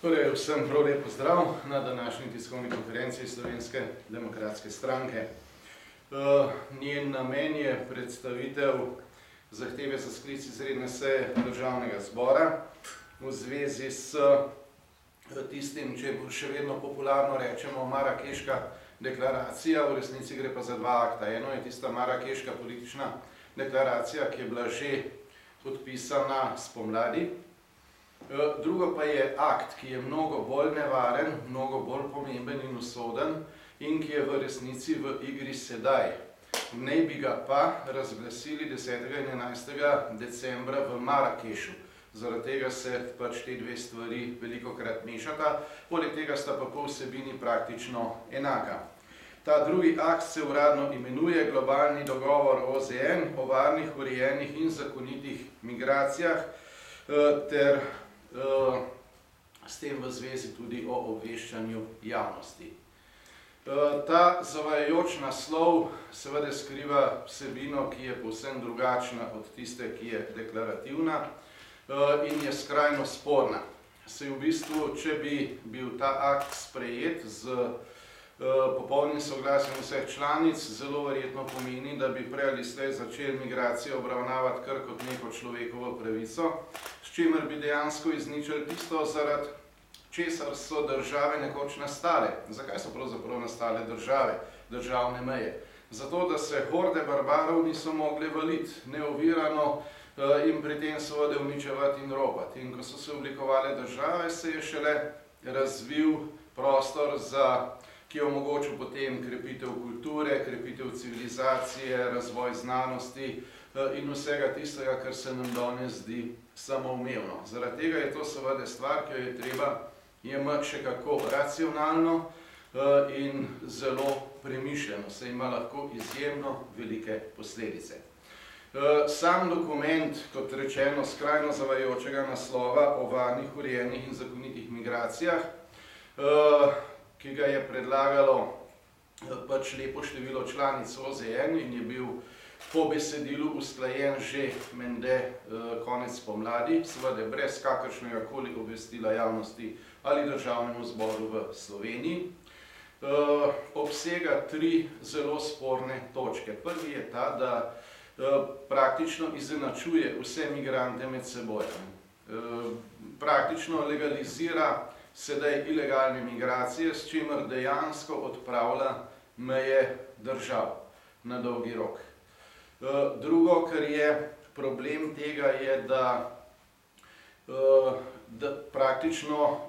Torej, vsem prav lep pozdrav na današnji tiskovni konferenciji Slovenske demokratske stranke. Njen namen je predstavitev zahteve za sklic izredne seje Državnega zbora v zvezi s tistim, če še vedno popularno rečemo Marakeška deklaracija, v resnici gre pa za dva akta. Eno je tista Marakeška politična deklaracija, ki je bila že podpisana spomladi. Drugo pa je akt, ki je mnogo bolj nevaren, mnogo bolj pomemben in usoden in ki je v resnici v igri sedaj. Ne bi ga pa razglasili 10. in 11. decembra v Marakešu. Zaradi tega se pač te dve stvari velikokrat mešata, poleg tega sta pa po vsebini praktično enaka. Ta drugi akt se uradno imenuje Globalni dogovor OZN o varnih, urejenih in zakonitih migracijah ter s tem v zvezi tudi o obveščanju javnosti. Ta zavajajoč naslov seveda skriva vsebino, ki je povsem drugačna od tiste, ki je deklarativna in je skrajno sporna. Saj v bistvu, če bi bil ta akt sprejet z popolnim soglasjem vseh članic, zelo verjetno pomeni, da bi prej ali slej začeli migracijo obravnavati kar kot neko človekovo pravico, s čimer bi dejansko izničili tisto, zaradi česar so države nekoč nastale. Zakaj so pravzaprav nastale države, državne meje? Zato, da se horde barbarov niso mogli valiti neovirano in pri tem seveda uničevati in ropati. In ko so se oblikovale države, se je šele razvil prostor, ki je omogočil potem krepitev kulture, krepitev civilizacije, razvoj znanosti in vsega tistega, kar se nam danes zdi samoumevno. Zaradi tega je to seveda stvar, ki jo je treba jemati še kako racionalno in zelo premišljeno, saj ima lahko izjemno velike posledice. Sam dokument, kot rečeno, skrajno zavajajočega naslova o varnih, urejenih in zakonitih migracijah, ki ga je predlagalo pač lepo število članic OZN in je bil po besedilu usklajen že mende konec pomladi, seveda brez kakršnega koli obvestila javnosti ali Državnemu zboru v Sloveniji, obsega tri zelo sporne točke. Prvi je ta, da praktično izenačuje vse migrante med seboj. Praktično legalizira sedaj ilegalne migracije, s čimer dejansko odpravlja meje držav na dolgi rok. Drugo, kar je problem tega, je, da praktično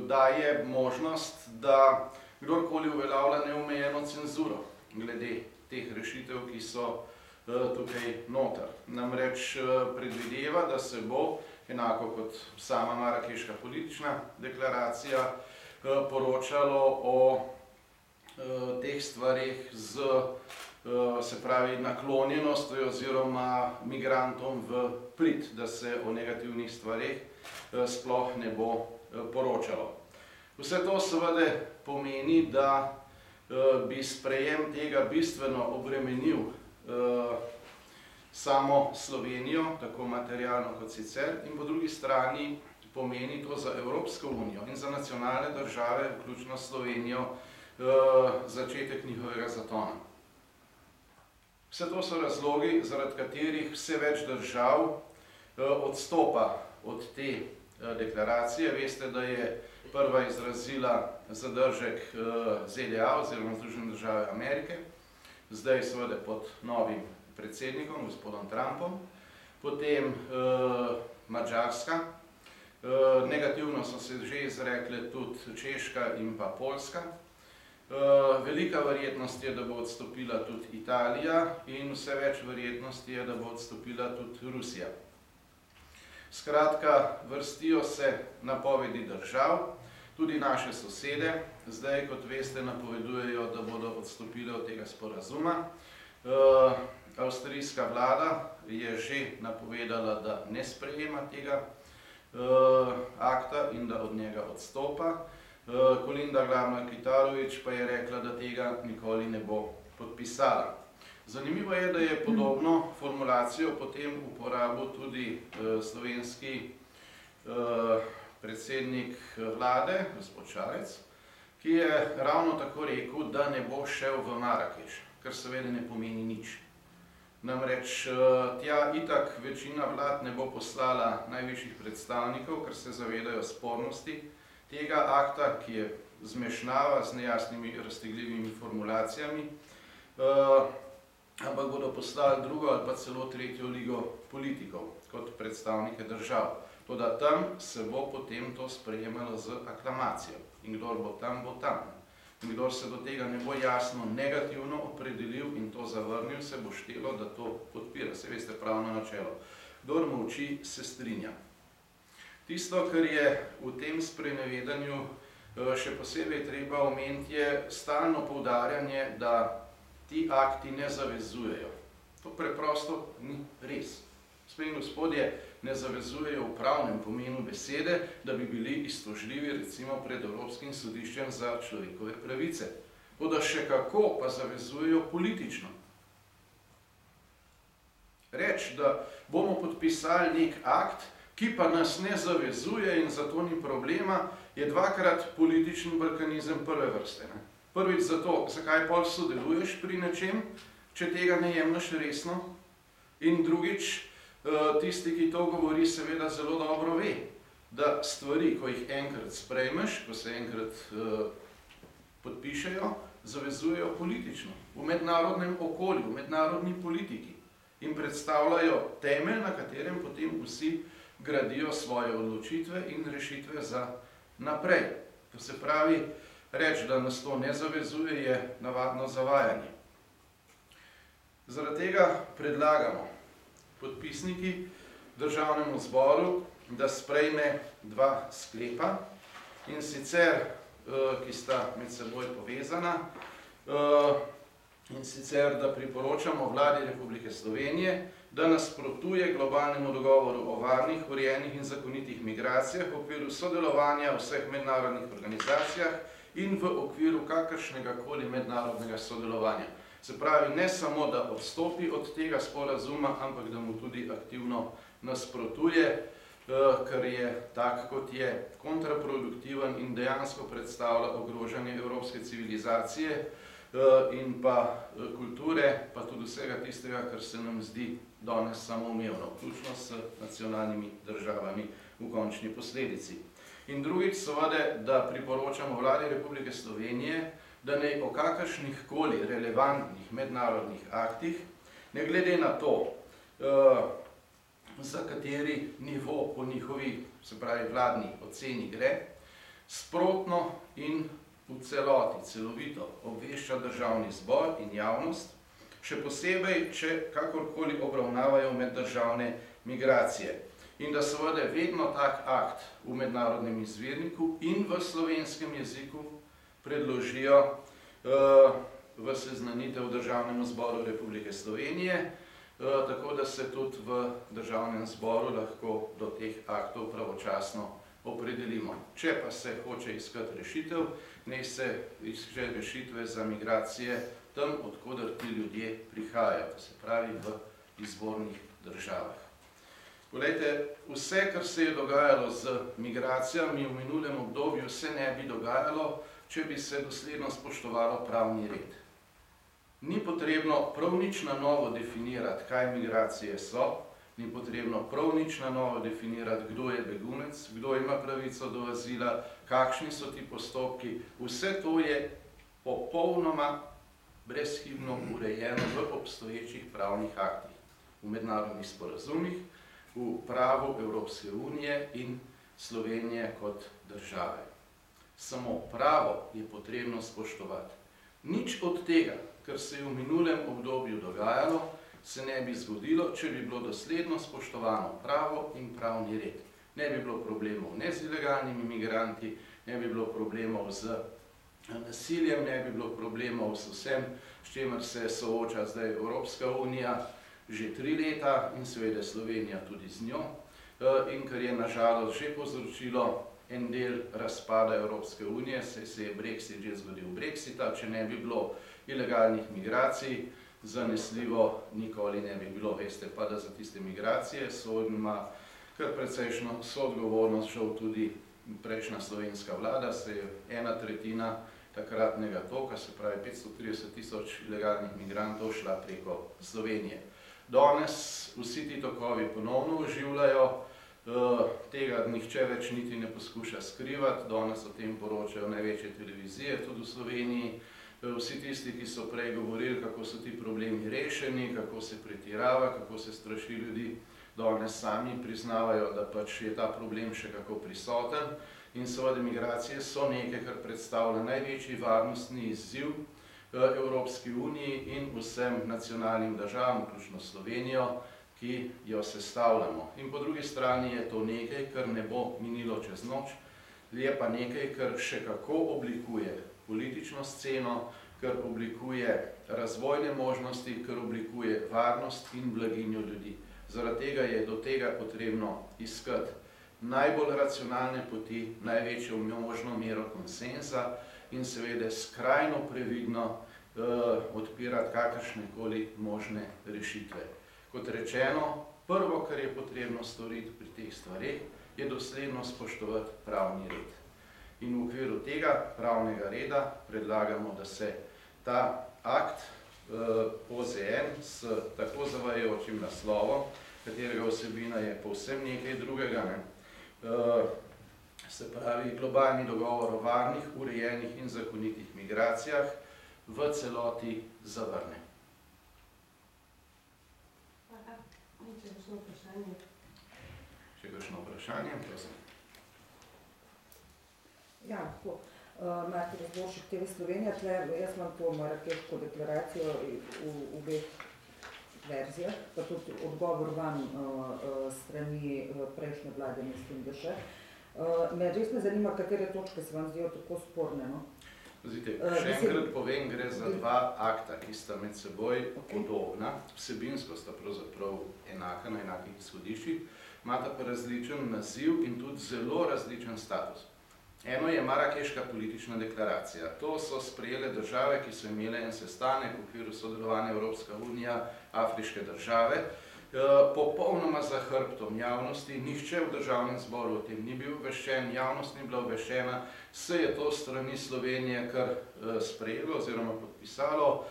daje možnost, da kdorkoli uveljavlja neomejeno cenzuro glede teh rešitev, ki so tukaj noter. Namreč predvideva, da se bo, enako kot sama Marakeška politična deklaracija, poročalo o teh stvarih z, se pravi, naklonjenostjo oziroma migrantom v prid, da se o negativnih stvarih sploh ne bo poročalo. Vse to seveda pomeni, da bi sprejem tega bistveno obremenil samo Slovenijo, tako materialno kot sicer, in po drugi strani pomeni to za Evropsko unijo in za nacionalne države, vključno Slovenijo, začetek njihovega zatona. Vse to so razlogi, zaradi katerih vse več držav odstopa od te deklaracije. Veste, da je prva izrazila zadržek ZDA oziroma Združene države Amerike, zdaj seveda pod novim predsednikom, gospodom Trumpom, potem Madžarska, negativno so se že izrekle tudi Češka in pa Poljska, velika verjetnost je, da bo odstopila tudi Italija in vse več verjetnost je, da bo odstopila tudi Rusija. Skratka, vrstijo se napovedi držav, tudi naše sosede, zdaj, kot veste, napovedujejo, da bodo odstopile od tega sporazuma. Avstrijska vlada je že napovedala, da ne sprejema tega akta in da od njega odstopa. Kolinda Grabar-Kitarović pa je rekla, da tega nikoli ne bo podpisala. Zanimivo je, da je podobno formulacijo potem uporabil tudi slovenski predsednik vlade, gospod Šarec, ki je ravno tako rekel, da ne bo šel v Marakeš, kar seveda ne pomeni nič. Namreč tja itak večina vlad ne bo poslala najvišjih predstavnikov, ker se zavedajo spornosti tega akta, ki je zmešnjava z nejasnimi raztegljivimi formulacijami, ampak bodo poslali drugo ali pa celo tretjo ligo politikov kot predstavnike držav. Toda tam se bo potem to sprejemalo z aklamacijo. In kdor bo tam, bo tam. In kdor se do tega ne bo jasno negativno opredelil in to zavrnil, se bo štelo, da to podpira. Se veste, pravno načelo. Kdor molči, se strinja. Tisto, kar je v tem sprenevedanju še posebej treba omeniti, je stalno poudarjanje, da ti akti ne zavezujejo. To preprosto ni res. Gospe in gospodje, ne zavezujejo v pravnem pomenu besede, da bi bili iztožljivi recimo pred Evropskim sodiščem za človekove pravice. Toda še kako pa zavezujejo politično. Reč, da bomo podpisali nek akt, ki pa nas ne zavezuje in zato ni problema, je dvakrat političen balkanizem prve vrste. Ne? Prvič zato, zakaj pol sodeluješ pri nečem, če tega ne jemlješ resno, in drugič, tisti, ki to govori, seveda zelo dobro ve, da stvari, ko jih enkrat sprejmeš, ko se enkrat podpišejo, zavezujejo politično, v mednarodnem okolju, v mednarodni politiki in predstavljajo temelj, na katerem potem vsi gradijo svoje odločitve in rešitve za naprej. To se pravi, reč, da nas to ne zavezuje, je navadno zavajanje. Zaradi tega predlagamo podpisniki Državnemu zboru, da sprejme dva sklepa, in sicer, ki sta med seboj povezana, in sicer, da priporočamo Vladi Republike Slovenije, da nasprotuje globalnemu dogovoru o varnih, urejenih in zakonitih migracijah v okviru sodelovanja vseh mednarodnih organizacijah in v okviru kakršnega koli mednarodnega sodelovanja. Se pravi, ne samo, da odstopi od tega sporazuma, ampak da mu tudi aktivno nasprotuje, kar je tak, kot je, kontraproduktiven in dejansko predstavlja ogrožanje evropske civilizacije in pa kulture, pa tudi vsega tistega, kar se nam zdi danes samoumevno, vključno s nacionalnimi državami v končni posledici. In drugič, seveda, da priporočamo Vladi Republike Slovenije, da naj o kakršnih koli relevantnih mednarodnih aktih, ne glede na to, za kateri nivo po njihovi, se pravi vladni oceni gre, sprotno in v celoti, celovito obvešča Državni zbor in javnost, še posebej, če kakorkoli obravnavajo meddržavne migracije. In da seveda vedno tak akt v mednarodnem izvirniku in v slovenskem jeziku predložijo v seznanitev Državnemu zboru Republike Slovenije, tako da se tudi v Državnem zboru lahko do teh aktov pravočasno opredelimo. Če pa se hoče iskati rešitev, naj se iske rešitve za migracije tam, odkoder ti ljudje prihajajo, to se pravi v izvornih državah. Poglejte, vse, kar se je dogajalo z migracijami v minulem obdobju, se ne bi dogajalo, če bi se dosledno spoštovalo pravni red. Ni potrebno prav nič na novo definirati, kaj migracije so, ni potrebno prav nič na novo definirati, kdo je begunec, kdo ima pravico do azila, kakšni so ti postopki. Vse to je popolnoma brezhibno urejeno v obstoječih pravnih aktih, v mednarodnih sporazumih, v pravu Evropske unije in Slovenije kot države. Samo pravo je potrebno spoštovati. Nič od tega, kar se je v minulem obdobju dogajalo, se ne bi zgodilo, če bi bilo dosledno spoštovano pravo in pravni red. Ne bi bilo problemov ne z ilegalnimi migranti, ne bi bilo problemov z nasiljem, ne bi bilo problemov s vsem, s čimer se sooča zdaj Evropska unija že 3 leta in seveda Slovenija tudi z njo, in kar je nažalost že povzročilo en del razpada Evropske unije, saj se je Brexit že zgodil Brexita, če ne bi bilo ilegalnih migracij, zanesljivo nikoli ne bi bilo. Veste pa, da za tiste migracije ima kar precejšno soodgovornost žal tudi prejšnja slovenska vlada se je 1/3 takratnega toka, se pravi 530 tisoč ilegalnih migrantov, šla preko Slovenije. Danes vsi ti tokovi ponovno oživljajo, tega nihče več niti ne poskuša skrivati, danes o tem poročajo največje televizije, tudi v Sloveniji. Vsi tisti, ki so prej govorili, kako so ti problemi rešeni, kako se pretirava, kako se straši ljudi, danes sami priznavajo, da pač je ta problem še kako prisoten. In seveda migracije so nekaj, kar predstavlja največji varnostni izziv Evropski uniji in vsem nacionalnim državam, vključno Slovenijo, ki jo sestavljamo. In po drugi strani je to nekaj, kar ne bo minilo čez noč, je pa nekaj, kar še kako oblikuje politično sceno, kar oblikuje razvojne možnosti, kar oblikuje varnost in blaginjo ljudi. Zaradi tega je do tega potrebno iskati najbolj racionalne poti, največjo možno mero konsenza in seveda skrajno previdno odpirati kakršnekoli možne rešitve. Kot rečeno, prvo, kar je potrebno storiti pri teh stvareh, je dosledno spoštovati pravni red. In v okviru tega pravnega reda predlagamo, da se ta akt OZN s tako zavajajočim naslovom, katerega vsebina je povsem nekaj drugega, se pravi globalni dogovor o varnih, urejenih in zakonitih migracijah, v celoti zavrne. Še kakšno vprašanje, prosim? Ja, tako. Martin Razboršek, TV Slovenija, jaz imam to Marakeško deklaracijo v obeh verzijah, pa tudi odgovor vam strani prejšnje vlade, mislim, da še. Res me zanima, katere točke se vam zdijo tako sporne, no? Zdajte, še enkrat povem, gre za dva akta, ki sta med seboj podobna, vsebinsko sta pravzaprav enaka na enakih izhodiščih, imata pa različen naziv in tudi zelo različen status. Eno je Marakeška politična deklaracija. To so sprejele države, ki so imele en sestanek v okviru sodelovanja Evropska unija, afriške države, popolnoma za hrbtom javnosti, nihče v državnem zboru o tem ni bil obveščen, javnost ni bila obveščena, se je to strani Slovenije kar sprejelo oziroma podpisalo.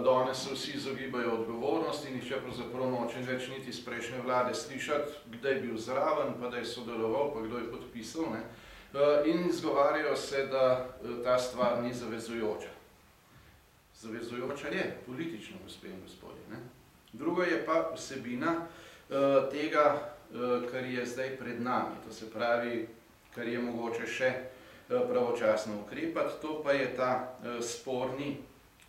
Danes se vsi izogibajo odgovornosti, nihče pravzaprav noče več niti iz prejšnje vlade slišati, kdaj je bil zraven, pa da je sodeloval, pa kdo je podpisal, ne? In izgovarjajo se, da ta stvar ni zavezujoča. Zavezujoča je, politično, gospe in gospodje, ne? Drugo je pa vsebina tega, kar je zdaj pred nami, to se pravi, kar je mogoče še pravočasno ukrepati, to pa je ta sporni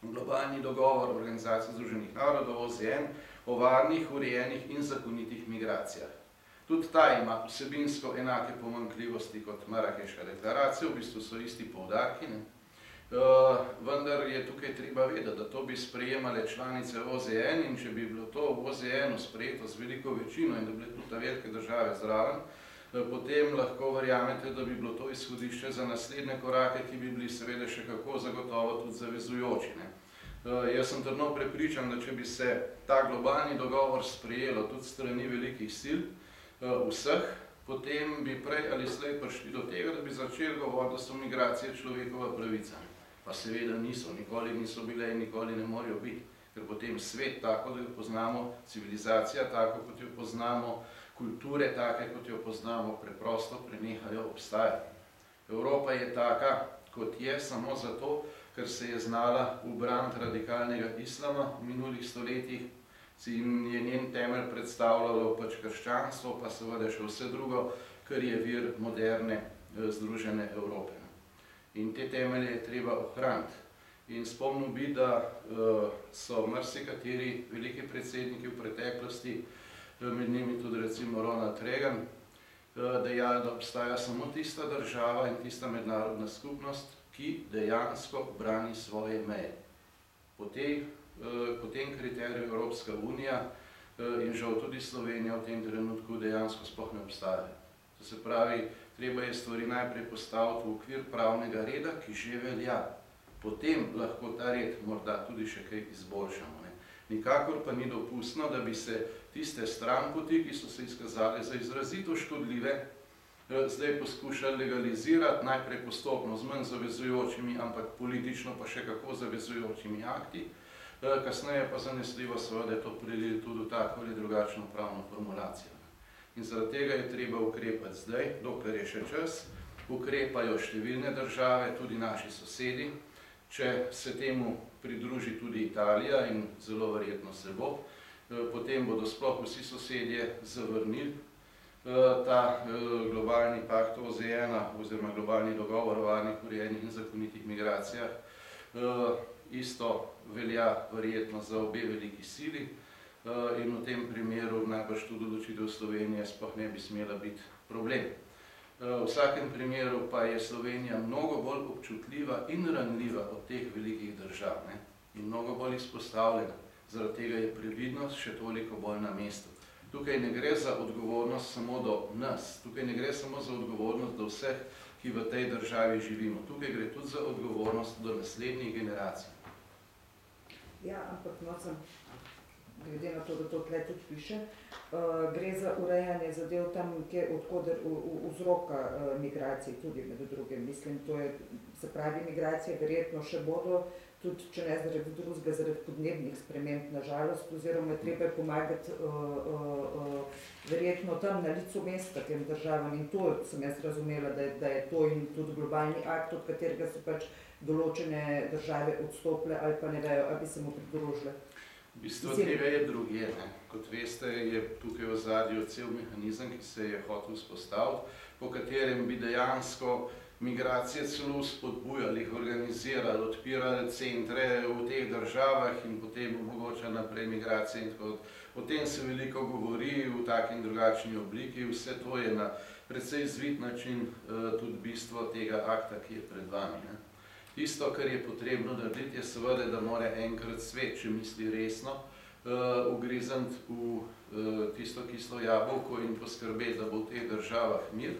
globalni dogovor Organizacije združenih narodov, OZN, o varnih, urejenih in zakonitih migracijah. Tudi ta ima vsebinsko enake pomanjkljivosti kot Marakeška deklaracija, v bistvu so isti poudarki, ne? Vendar je tukaj treba vedeti, da to bi sprejemale članice OZN in če bi bilo to v OZN-u sprejeto z veliko večino in da bi bile tudi ta velike države zraven, potem lahko verjamete, da bi bilo to izhodišče za naslednje korake, ki bi bili seveda še kako zagotovo tudi zavezujoči, ne? Jaz sem trdno prepričan, da če bi se ta globalni dogovor sprejelo tudi strani velikih sil, vseh, potem bi prej ali slej prišli do tega, da bi začeli govoriti, da so migracije človekova pravica. Pa seveda niso, nikoli niso bile in nikoli ne morejo biti, ker potem svet tako, da jo poznamo, civilizacija tako, kot jo poznamo, kulture take, kot jo poznamo, preprosto prenehajo obstajati. Evropa je taka, kot je, samo zato, ker se je znala ubraniti radikalnega islama v minulih stoletjih, in je njen temelj predstavljalo pač krščanstvo, pa seveda še vse drugo, kar je vir moderne združene Evrope. In te temelje je treba ohraniti. In spomnil bi, da so marsikateri veliki predsedniki v preteklosti, med njimi tudi recimo Ronald Reagan, dejali, da obstaja samo tista država in tista mednarodna skupnost, ki dejansko brani svoje meje. Po tem kriteriju Evropska unija in žal tudi Slovenija v tem trenutku dejansko sploh ne obstaja. To se pravi, treba je stvari najprej postaviti v okvir pravnega reda, ki že velja. Potem lahko ta red morda tudi še kaj izboljšamo, ne? Nikakor pa ni dopustno, da bi se tiste stranpoti, ki so se izkazale za izrazito škodljive zdaj poskuša legalizirati, najprej postopno z manj zavezujočimi, ampak politično pa še kako zavezujočimi akti, kasneje pa zanesljivo seveda to prelili tudi v tako ali drugačno pravno formulacijo. In zaradi tega je treba ukrepati zdaj, dokler je še čas. Ukrepajo številne države, tudi naši sosedi. Če se temu pridruži tudi Italija in zelo verjetno se bo, potem bodo sploh vsi sosedje zavrnili ta globalni pakt OZN oziroma globalni dogovor o varnih, urejenih in zakonitih migracijah. Isto velja verjetno za obe veliki sili in v tem primeru najbrž tudi odločitev Slovenije sploh ne bi smela biti problem. V vsakem primeru pa je Slovenija mnogo bolj občutljiva in ranljiva od teh velikih držav, ne? In mnogo bolj izpostavljena. Zaradi tega je previdnost še toliko bolj na mestu. Tukaj ne gre za odgovornost samo do nas, tukaj ne gre samo za odgovornost do vseh, ki v tej državi živimo. Tukaj gre tudi za odgovornost do naslednjih generacij. Ja, ampak glede na to, da to tle tudi piše, gre za urejanje zadev tam, odkoder vzroka migracij, tudi med drugim. Mislim, to je, se pravi, migracije verjetno še bodo, tudi če ne zaradi drugega, zaradi podnebnih sprememb, na žalost, oziroma treba pomagati verjetno tam na licu mesta tem državam. In to sem jaz razumela, da je to in tudi globalni akt, od katerega so pač določene države odstopile ali pa ne vejo, ali bi se mu pridružile. Bistvo tega je drugje, ne. Kot veste, je tukaj v ozadju cel mehanizem, ki se je hotel vzpostaviti, po katerem bi dejansko migracije celo spodbujali, jih organizirali, odpirali centre v teh državah in potem omogočali naprej migracije in tako. O tem se veliko govori v taki in drugačni obliki, vse to je na precej zvit način tudi bistvo tega akta, ki je pred vami, ne. Tisto, kar je potrebno narediti, je seveda, da mora enkrat svet, če misli resno, ugrizniti v tisto kislo jabolko in poskrbeti, da bo v teh državah mir.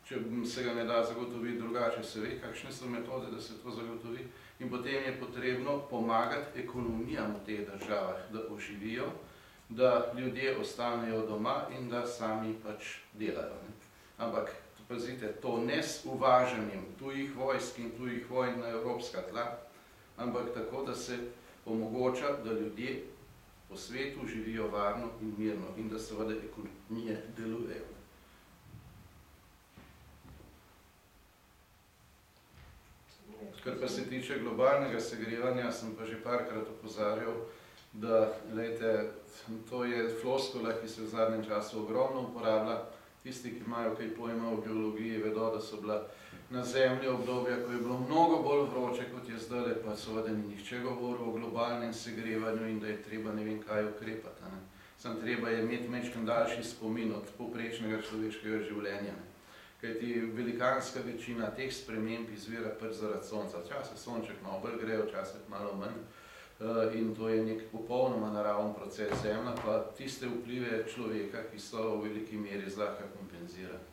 Če se ga ne da zagotoviti drugače, se ve, kakšne so metode, da se to zagotovi. In potem je potrebno pomagati ekonomijam v teh državah, da oživijo, da ljudje ostanejo doma in da sami pač delajo, ne. Ampak pazite, to ne s uvažanjem tujih vojsk in tujih vojn na evropska tla, ampak tako, da se omogoča, da ljudje po svetu živijo varno in mirno in da seveda ekonomije delujejo. Kar pa se tiče globalnega segrevanja, sem pa že parkrat opozarjal, da, glejte, to je floskula, ki se v zadnjem času ogromno uporablja. Tisti, ki imajo kaj pojma o geologiji, vedo, da so bila na Zemlji obdobja, ko je bilo mnogo bolj vroče, kot je zdajle, pa seveda ni nihče govoril o globalnem segrevanju in da je treba ne vem kaj ukrepati, ne. Samo treba je imeti majčkeno daljši spomin od povprečnega človeškega življenja, ne. Kajti velikanska večina teh sprememb izvira pač zaradi sonca. Včasih sonček malo bolj gre, včasih malo manj. In to je nek popolnoma naraven proces. Zemlja pa tiste vplive človeka, ki so v veliki meri zlahka kompenzirani.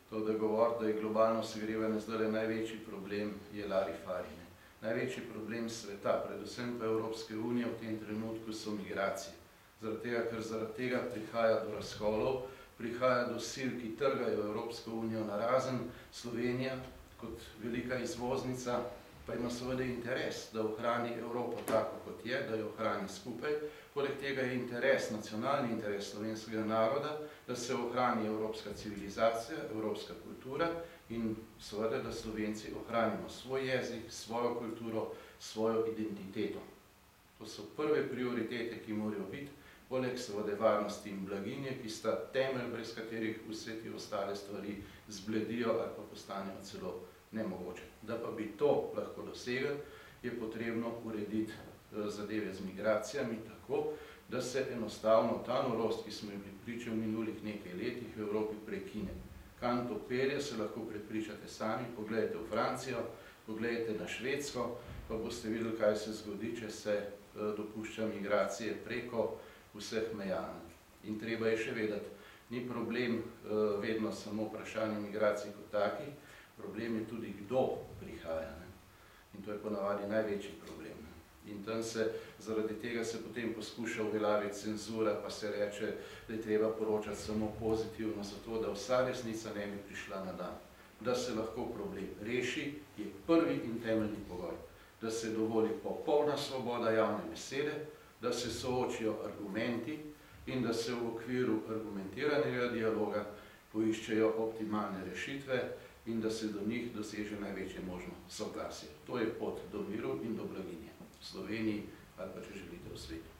To, da govori, da je globalno segrevanje zdajle največji problem, je larifari, ne. Največji problem sveta, predvsem pa Evropske unije v tem trenutku, so migracije. Zaradi tega prihaja do razkolov, prihaja do sil, ki trgajo Evropsko unijo narazen. Slovenija kot velika izvoznica pa ima seveda interes, da ohrani Evropo tako, kot je, da jo ohrani skupaj. Poleg tega je interes, nacionalni interes slovenskega naroda, da se ohrani evropska civilizacija, evropska kultura in seveda, da Slovenci ohranimo svoj jezik, svojo kulturo, svojo identiteto. To so prve prioritete, ki morajo biti, poleg seveda varnosti in blaginje, ki sta temelj, brez katerih vse te ostale stvari zbledijo ali pa postanejo celo nemogoče. Da pa bi to lahko dosegli, je potrebno urediti zadeve z migracijami tako, da se enostavno ta norost, ki smo jo bili priče v minulih nekaj letih v Evropi, prekine. Kam to pelje, se lahko prepričate sami, pogledajte v Francijo, pogledajte na Švedsko, pa boste videli, kaj se zgodi, če se dopušča migracije preko vseh meja. In treba je še vedeti, ni problem vedno samo vprašanje migracij kot takih, problem je tudi, kdo prihaja, ne. In to je ponavadi največji problem, ne. In tam se, zaradi tega se potem poskuša uveljaviti cenzura, pa se reče, da je treba poročati samo pozitivno, zato da vsa resnica ne bi prišla na dan. Da se lahko problem reši, je prvi in temeljni pogoj. Da se dovoli popolna svoboda javne besede, da se soočijo argumenti in da se v okviru argumentiranega dialoga poiščejo optimalne rešitve in da se do njih doseže največje možno soglasje. To je pot do miru in do blaginje v Sloveniji ali pa, če želite, v svetu.